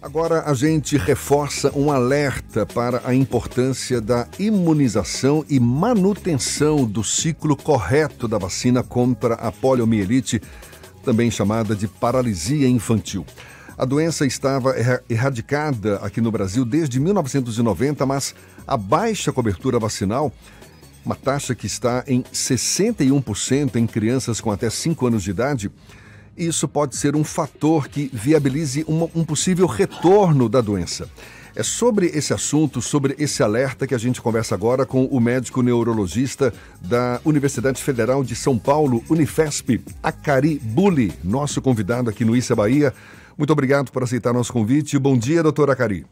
Agora a gente reforça um alerta para a importância da imunização e manutenção do ciclo correto da vacina contra a poliomielite, também chamada de paralisia infantil. A doença estava erradicada aqui no Brasil desde 1990, mas a baixa cobertura vacinal, uma taxa que está em 61% em crianças com até 5 anos de idade, isso pode ser um fator que viabilize um possível retorno da doença. É sobre esse assunto, sobre esse alerta que a gente conversa agora com o médico neurologista da Universidade Federal de São Paulo, Unifesp, Akari Bulli, nosso convidado aqui no Issa Bahia. Muito obrigado por aceitar nosso convite. Bom dia, doutor Akari.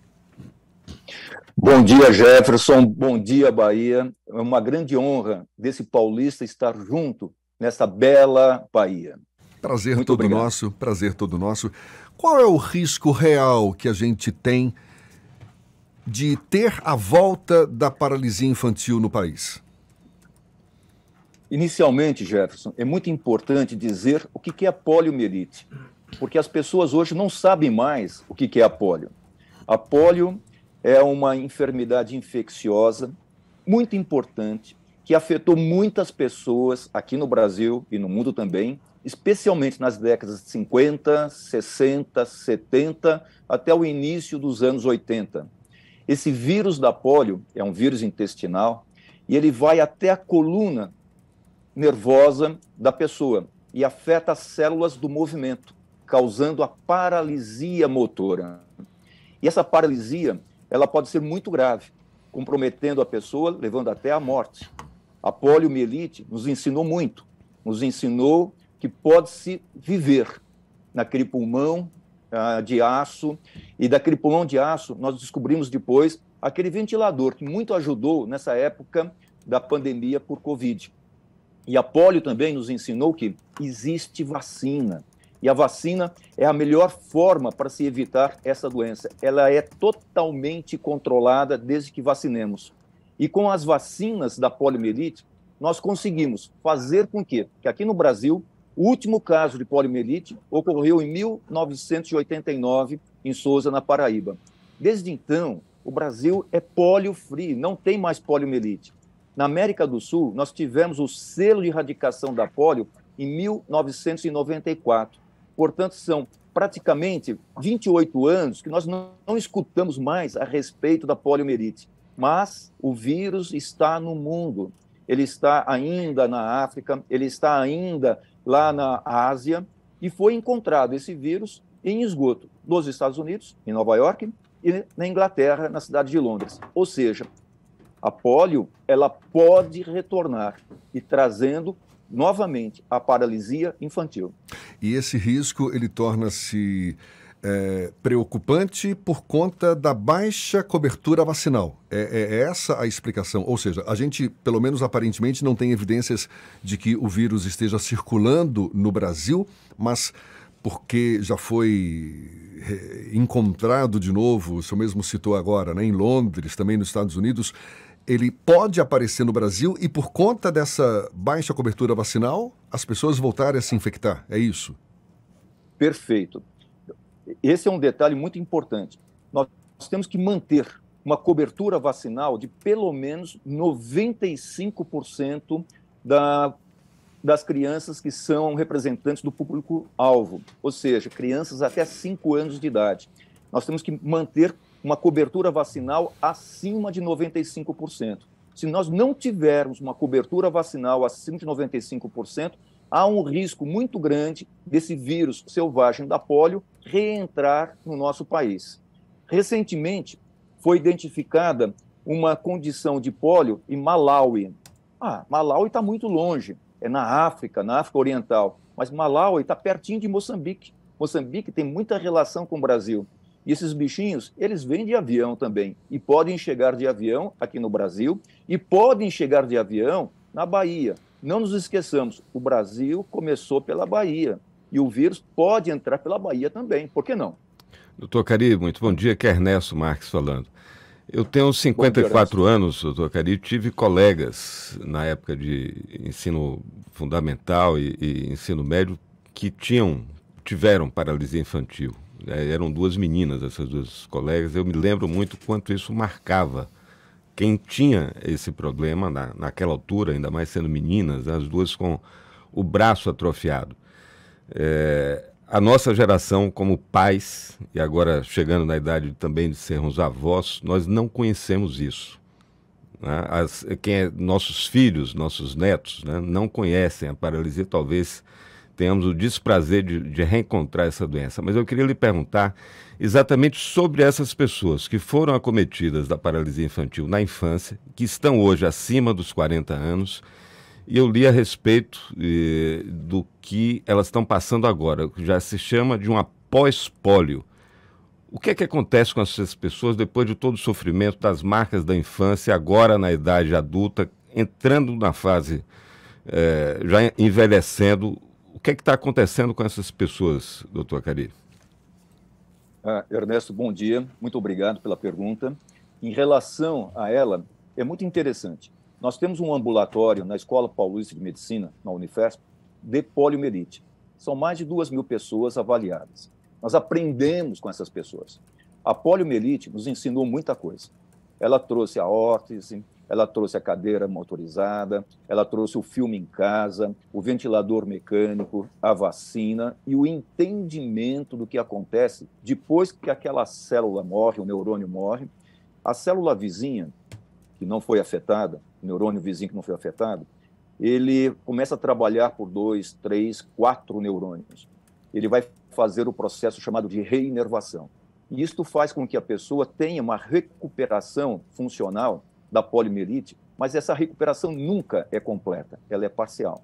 Bom dia, Jefferson. Bom dia, Bahia. É uma grande honra desse paulista estar junto nessa bela Bahia. Prazer todo nosso, prazer todo nosso. Qual é o risco real que a gente tem de ter a volta da paralisia infantil no país? Inicialmente, Jefferson, é muito importante dizer o que é a poliomielite, porque as pessoas hoje não sabem mais o que é a polio. A polio é uma enfermidade infecciosa muito importante que afetou muitas pessoas aqui no Brasil e no mundo também, especialmente nas décadas de 50, 60, 70, até o início dos anos 80. Esse vírus da polio é um vírus intestinal e ele vai até a coluna nervosa da pessoa e afeta as células do movimento, causando a paralisia motora. E essa paralisia, ela pode ser muito grave, comprometendo a pessoa, levando até à morte. A poliomielite nos ensinou muito, nos ensinou que pode-se viver naquele pulmão de aço, e daquele pulmão de aço nós descobrimos depois aquele ventilador que muito ajudou nessa época da pandemia por Covid. E a polio também nos ensinou que existe vacina, e a vacina é a melhor forma para se evitar essa doença. Ela é totalmente controlada desde que vacinemos. E com as vacinas da poliomielite, nós conseguimos fazer com que aqui no Brasil, o último caso de poliomielite ocorreu em 1989, em Sousa, na Paraíba. Desde então, o Brasil é polio-free, não tem mais poliomielite. Na América do Sul, nós tivemos o selo de erradicação da polio em 1994. Portanto, são praticamente 28 anos que nós não escutamos mais a respeito da poliomielite. Mas o vírus está no mundo. Ele está ainda na África, ele está ainda lá na Ásia, e foi encontrado esse vírus em esgoto dos Estados Unidos, em Nova York, e na Inglaterra, na cidade de Londres. Ou seja, a polio, ela pode retornar e trazendo novamente a paralisia infantil. E esse risco, ele torna-se preocupante por conta da baixa cobertura vacinal. É essa a explicação. Ou seja, a gente, pelo menos aparentemente, não tem evidências de que o vírus esteja circulando no Brasil, mas porque já foi encontrado de novo, o senhor mesmo citou agora, né, em Londres, também nos Estados Unidos, ele pode aparecer no Brasil e por conta dessa baixa cobertura vacinal, as pessoas voltarem a se infectar. É isso? Perfeito. Esse é um detalhe muito importante. Nós temos que manter uma cobertura vacinal de pelo menos 95% das crianças que são representantes do público-alvo, ou seja, crianças até 5 anos de idade. Nós temos que manter uma cobertura vacinal acima de 95%. Se nós não tivermos uma cobertura vacinal acima de 95%, há um risco muito grande desse vírus selvagem da polio reentrar no nosso país. Recentemente, foi identificada uma condição de polio em Malawi. Malawi está muito longe, é na África Oriental, mas Malawi está pertinho de Moçambique. Moçambique tem muita relação com o Brasil. E esses bichinhos, eles vêm de avião também, e podem chegar de avião aqui no Brasil, e podem chegar de avião na Bahia. Não nos esqueçamos, o Brasil começou pela Bahia, e o vírus pode entrar pela Bahia também, por que não? Doutor Akari, muito bom dia, que é Ernesto Marques falando. Eu tenho 54 anos, doutor Akari, tive colegas na época de ensino fundamental e ensino médio que tinham tiveram paralisia infantil. Eram duas meninas, essas duas colegas. Eu me lembro muito quanto isso marcava quem tinha esse problema naquela altura, ainda mais sendo meninas, as duas com o braço atrofiado. A nossa geração, como pais, e agora chegando na idade também de sermos avós, nós não conhecemos isso. Né? Nossos filhos, nossos netos, né, não conhecem a paralisia, talvez tenhamos o desprazer de reencontrar essa doença. Mas eu queria lhe perguntar exatamente sobre essas pessoas que foram acometidas da paralisia infantil na infância, que estão hoje acima dos 40 anos, e eu li a respeito do que elas estão passando agora, que já se chama de uma pós-pólio. O que é que acontece com essas pessoas depois de todo o sofrimento das marcas da infância, agora na idade adulta, entrando na fase, já envelhecendo? O que é que está acontecendo com essas pessoas, doutor Carille? Ernesto, bom dia. Muito obrigado pela pergunta. Em relação a ela, é muito interessante. Nós temos um ambulatório na Escola Paulista de Medicina, na Unifesp, de poliomielite. São mais de 2.000 pessoas avaliadas. Nós aprendemos com essas pessoas. A poliomielite nos ensinou muita coisa. Ela trouxe a órtese, ela trouxe a cadeira motorizada, ela trouxe o filme em casa, o ventilador mecânico, a vacina e o entendimento do que acontece depois que aquela célula morre, o neurônio morre. A célula vizinha, que não foi afetada, o neurônio vizinho que não foi afetado, ele começa a trabalhar por 2, 3, 4 neurônios. Ele vai fazer o processo chamado de reinervação. E isto faz com que a pessoa tenha uma recuperação funcional da poliomielite, mas essa recuperação nunca é completa, ela é parcial.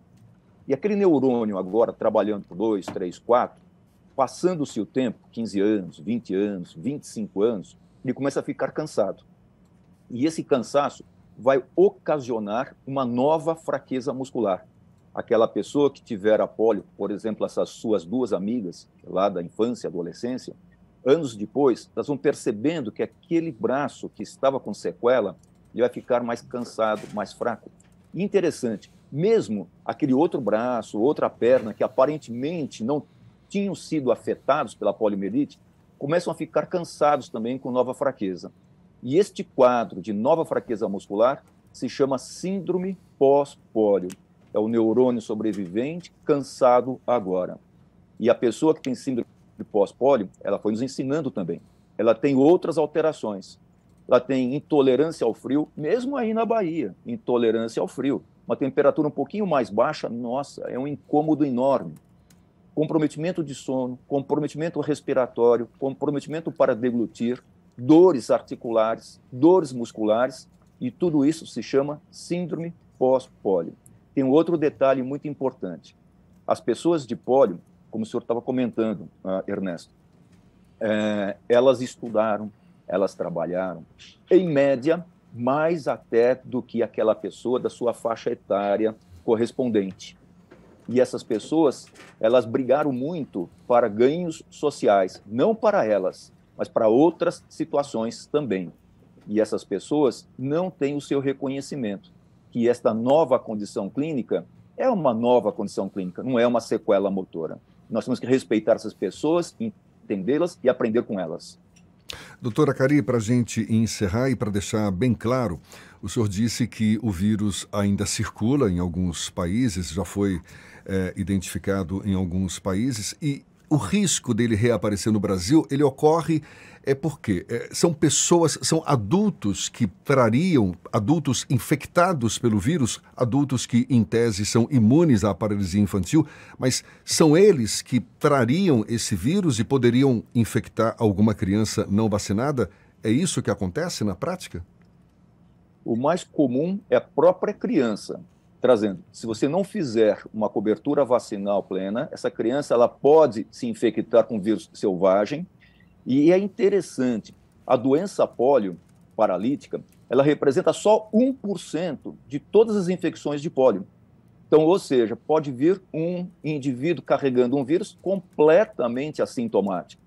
E aquele neurônio agora, trabalhando por 2, 3, 4, passando-se o tempo, 15 anos, 20 anos, 25 anos, ele começa a ficar cansado. E esse cansaço vai ocasionar uma nova fraqueza muscular. Aquela pessoa que tiver a polio, por exemplo, essas suas duas amigas, lá da infância, adolescência, anos depois, elas vão percebendo que aquele braço que estava com sequela, ele vai ficar mais cansado, mais fraco. E interessante, mesmo aquele outro braço, outra perna, que aparentemente não tinham sido afetados pela poliomielite, começam a ficar cansados também com nova fraqueza. E este quadro de nova fraqueza muscular se chama síndrome pós-pólio. É o neurônio sobrevivente cansado agora. E a pessoa que tem síndrome pós-pólio, ela foi nos ensinando também. Ela tem outras alterações. Ela tem intolerância ao frio, mesmo aí na Bahia, intolerância ao frio. Uma temperatura um pouquinho mais baixa, nossa, é um incômodo enorme. Comprometimento de sono, comprometimento respiratório, comprometimento para deglutir, dores articulares, dores musculares, e tudo isso se chama síndrome pós-pólio. Tem um outro detalhe muito importante. As pessoas de pólio, como o senhor estava comentando, Ernesto, elas estudaram, elas trabalharam, em média, mais até do que aquela pessoa da sua faixa etária correspondente. E essas pessoas, elas brigaram muito para ganhos sociais, não para elas, mas para outras situações também. E essas pessoas não têm o seu reconhecimento, que esta nova condição clínica é uma nova condição clínica, não é uma sequela motora. Nós temos que respeitar essas pessoas, entendê-las e aprender com elas. Doutora Carille, para a gente encerrar e para deixar bem claro, o senhor disse que o vírus ainda circula em alguns países, já foi identificado em alguns países, e o risco dele reaparecer no Brasil, ele ocorre porque são pessoas, são adultos que trariam, adultos infectados pelo vírus, adultos que, em tese, são imunes à paralisia infantil, mas são eles que trariam esse vírus e poderiam infectar alguma criança não vacinada? É isso que acontece na prática? O mais comum é a própria criança trazendo. Se você não fizer uma cobertura vacinal plena, essa criança ela pode se infectar com vírus selvagem. E é interessante, a doença pólio paralítica, ela representa só 1% de todas as infecções de pólio. Então, ou seja, pode vir um indivíduo carregando um vírus completamente assintomático.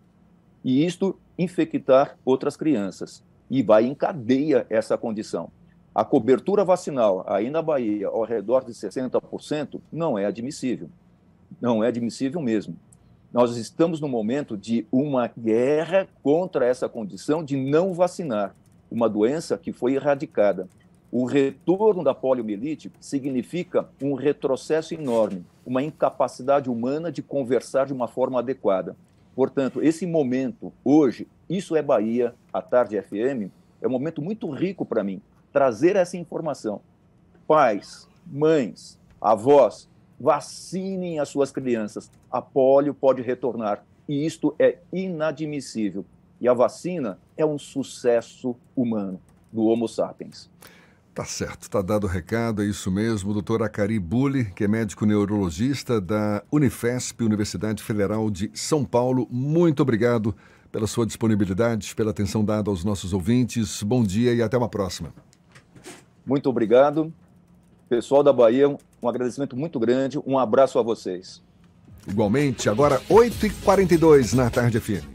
E isto infectar outras crianças. E vai em cadeia essa condição. A cobertura vacinal aí na Bahia, ao redor de 60%, não é admissível. Não é admissível mesmo. Nós estamos no momento de uma guerra contra essa condição de não vacinar, uma doença que foi erradicada. O retorno da poliomielite significa um retrocesso enorme, uma incapacidade humana de conversar de uma forma adequada. Portanto, esse momento, hoje, Isso é Bahia, à Tarde FM, é um momento muito rico para mim, trazer essa informação. Pais, mães, avós, vacinem as suas crianças. A polio pode retornar, e isto é inadmissível. E a vacina é um sucesso humano do Homo sapiens. Tá certo, tá dado o recado, é isso mesmo. Doutor Acari Bulli, que é médico neurologista da Unifesp, Universidade Federal de São Paulo, muito obrigado pela sua disponibilidade, pela atenção dada aos nossos ouvintes. Bom dia e até uma próxima. Muito obrigado. Pessoal da Bahia, um agradecimento muito grande, um abraço a vocês. Igualmente, agora 8h42 na Tarde FM.